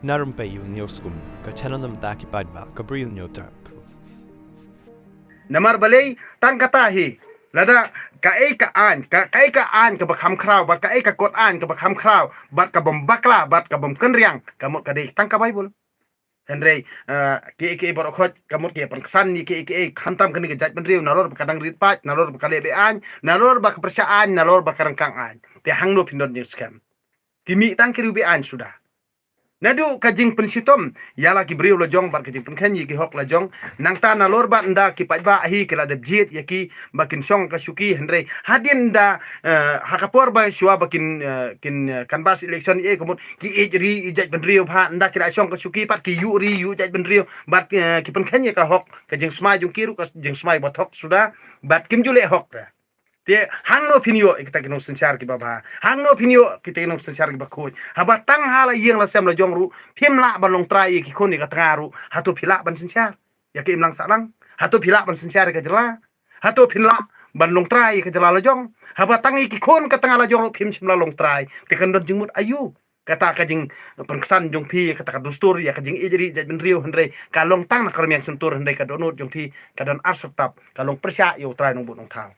Narum bayu nioskum, ka chenanam daki badva, ka bril nyotark. Namar balay tang katahi lada ka an ka bakham kraw bat ka kot an ka bakham kraw bat ka bom bakla bat ka bom kenriang kamot ka dei tang ka bible Henry ke borokot kamot ke perkesan ni ke khantam kani ke jaj benriu nalor kadang rit pat nalor ka lebe an nalor bak persaan nalor bak rangkang an te hangno pindon ni scam kimi tang kiru be an sudah Nadu kajing pensitom yala ki beriu lojong bat kajing penkanyi ki hok lojong nang ta na lor bat nda ki pajba hi kala da jit yaki bakin song ka suki hendrei hadin da hakapor ba shwa bakin kin kanbas election e komot ki ejri ijaj benriu pha nda kira song ka suki pat ki yu jaj benriu bat ki penkanyi ka hok kajing smai jung kiru ka jing smai bat hok sudah bat kim jule hok Te hangno pinyo kita kinong sensyar ki baba hangno pinyo kita kinong sensyar ki bakoj haba tang hala yeng la sem la jongru pimla balong trai ki koni ka tangaru hatu pila ban sensyar ya ki imlang salang hatu pila ban sensyar ka jela hatu pinla ban long trai ka jela la jong haba tangi ki kon ka tangala jongru pim sim la long trai te kan don jingmut ayu kata kajing pengkesan jong pi kata ka dustur ya kajing ijri jaj benriu hendrei kalong tang na karmiang suntur hendrei ka donut jong pi kadon arsutap kalong persya yo trai nong bu nong thau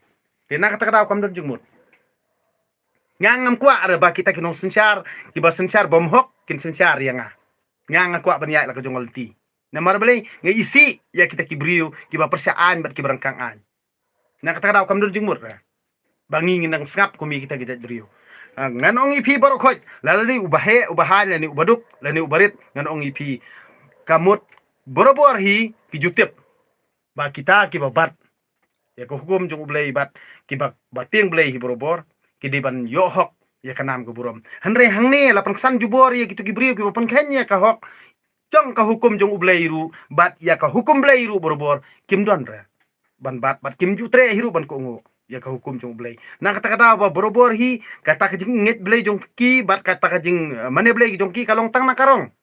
Tena kata kata kam don jengmut. Ngangam kwa ada ba kita kinong sensyar, kiba sensyar bomhok kin sensyar yang ah. Ngangam kwa banyak la kajong alti. Namar beli ngai isi ya kita kibriu, kiba persaan bat kiberangkangan. Nah kata kata kam don jengmut. Bangi nginang ngap kumi kita kita briu. Nganong ipi barokot, lalu ubahan lani ubaduk, lani ubarit nganong ipi kamut borobor hi kijutip. Ba kita kiba bat ya ko hukum jong ublay bat kibak bating blay hiborobor kidiban yohok ya kanam ko burom hanre hangne la pangsan jubor ya gitu gibriu ki pan khanya ka hok jong ka hukum jong ublay ru bat ya ka hukum blay ru borobor kim don ra ban bat kim jutre hiru ban ko ngo ya ka hukum jong ublay na kata kata ba borobor hi kata ka jing nget blay jong ki bat kata ka jing mane blay jong ki kalong tang na karong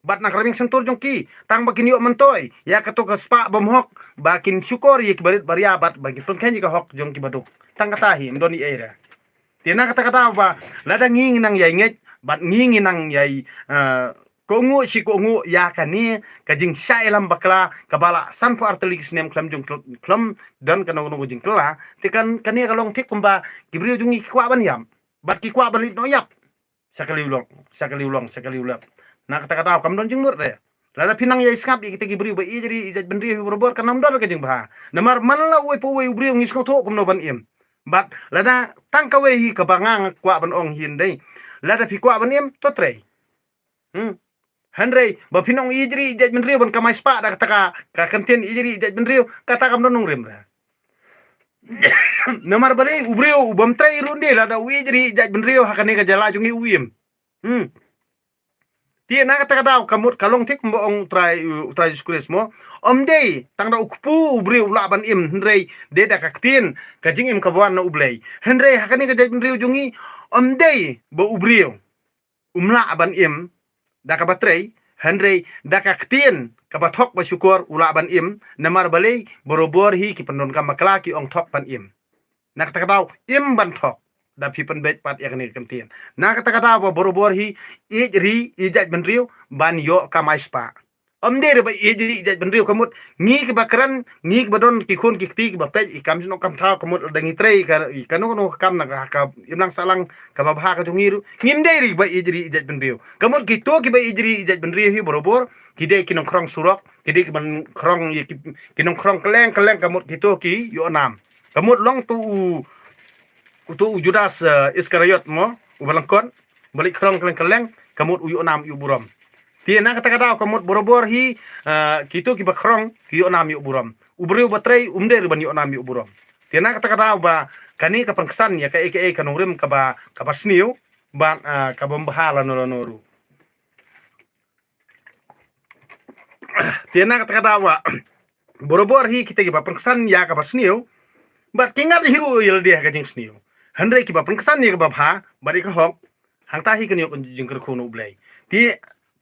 bat nak raming sentur jongki tang bakin yuk mentoy ya kato ka spa bomhok bakin syukur ya kibarit baria bat bagi pengkanyi ka hok jongki baduk tang katahi mendoni era tiana kata kata ba lada nging nang yai nget bat nging nang yai kongu si kongu ya kani kajing syai lam bakla kabala sanpo arteli sinem klam jong klam dan kana ngono jing kla tikan kani kalong tik kumba kibriu jungi kwa ban yam bat ki kwa balit no yap sakali ulong Nah kata-kata kam don jengmur deh. Lada pinang ya iskap kita gibri ba ijri ijat bendri berobor kan namdor ka jeng bah. Namar manla we po we ubri ngis ko to kum no ban im. Bat lada tangka we hi ka bangang kwa ban ong hin dei. Lada pi kwa ban im to trei. Handrei ba pinong ijri ijat bendri ban ka mai spa da kata ka kantin ijri ijat bendri kata kam don ngrim ra. Namar bari ubri ubam trei runde lada ijri ijat bendri hakane ka jala jungi uim. Dia nak kata kamut kalong tik mbong try skures mo omdei tangda ukpu ubri ula ban im hendrei de da kaktin kajing im kabuan na ublei hendrei hakani kajai hendrei jungi omdei bo ubri umla ban im da ka batrei hendrei da kaktin kabathok ba syukur ula ban im namar balei borobor hi ki pendon ka makla ki ong thok ban im nak kata im ban thok da pipen bet pat ya kene kemtian na kata ba borobor hi ijri ijat benriu ban yo ka maispa omde ba ijri ijat benriu kamut ngi ke bakran ngi ke badon ki khun ki ti ba pe ikam no kam tha kamut dangi trei ka kanu no kam na ka imlang salang ka ba ka jungiru ngimde ri ba ijri ijat benriu kamut ki to ki ba ijri ijat benriu hi borobor ki de kinong krong surok ki de ban krong kinong krong keleng kamut ki to ki yo nam kamut long tu Utu Judas Iskariot mo ubalangkon balik kerong keleng kamut uyu nam yu buram. Tiana kata kamut borobor hi kitu ki bakrong ki yu nam yu buram. Ubriu batrei umde riban yu nam yu buram. Tiana kata ba kani kapan kesan ya ka eke kanungrim ka ba sniu ba ka bombahala noru. Tiana kata ba borobor hi kita ki bapan kesan ya ka ba sniu bat kingat hiru yel dia ka jing sniu. Handai ki ba pengkesan ni ke ba pha bari ka hok hang ta hi kan yo jing ker khono blai ti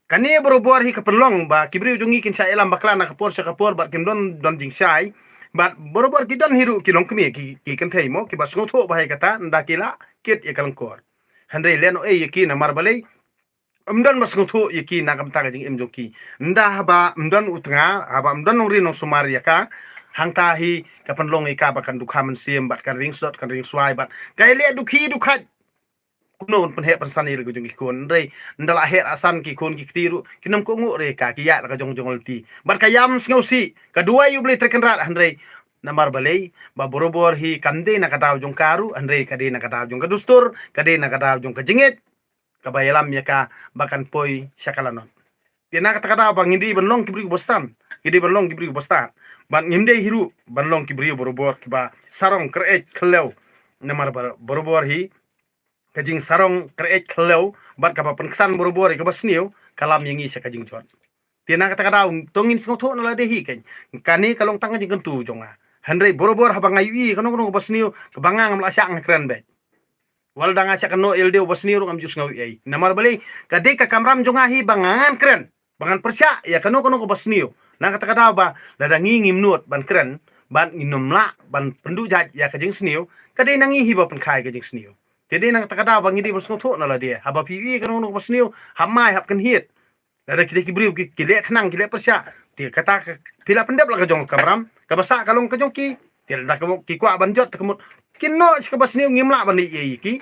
kani borobor hi ka pelong ba kibriu jungi kin sa elam bakla na kapor sa kapor ba kim don jing sai ba borobor ki don hiru ki long kmi ki kan thai mo ki ba sngo tho ba hai kata nda kila kit e kalangkor handai leno e ki na mar balai Amdan mas ngutu yaki nakam ta jing em joki nda haba amdan utanga haba amdan nong rin nong sumari yaka hang tahi kapan long ika bakan dukha man siem bat kan ring sot kan ring swai bat kai le dukhi dukhat kuno pen he san ir jong ki kon rei ndala he asan ki kon ki tiru kinam ko ngu re ka ki ya ka jong jong ti bat kayam sngosi kedua yu beli treken rat handrei namar balei ba borobor hi kamde na kataw jong karu andrei kade na kataw jong kadustur kade na kataw jong kajinget kabayalam ya ka bakan poi syakalanon tiana kata kata bang hindi banlong kibri bostan hindi banlong kibri bostan ban ngimde hiru banlong kibri borobor kiba sarong kreet khlew namar borobor hi kajing sarong kreet khlew bat kaba penkesan borobor kaba sniu kalam yangi sa kajing jot tiana kata kata tongin sngotho nala dehi ken kani kalong tanga jing kentu jonga handrei borobor habang ayi kanong kanong basniu kebangang mla syang keren be wal danga sak no elde basni ru am jus ngawi ai namar bali kade ka kamram jonga hi bangangan keren bangan persya ya kano ko basni na kata kata ba ladangi ngimnut ban keren ban nginomla ban pendu jat ya kajing sniu kade nangi hi ba pen khai kajing sniu tede na kata kata ba ngidi basno tho na la dia haba pi kano no basni hamai hap kan hit lada kide kibriu kile khnang kile persya ti kata pila pendap la kajong kamram kabasa kalong kajong ki ti da ki kwa banjot kemut kinno kabasni ngimla ban ni ki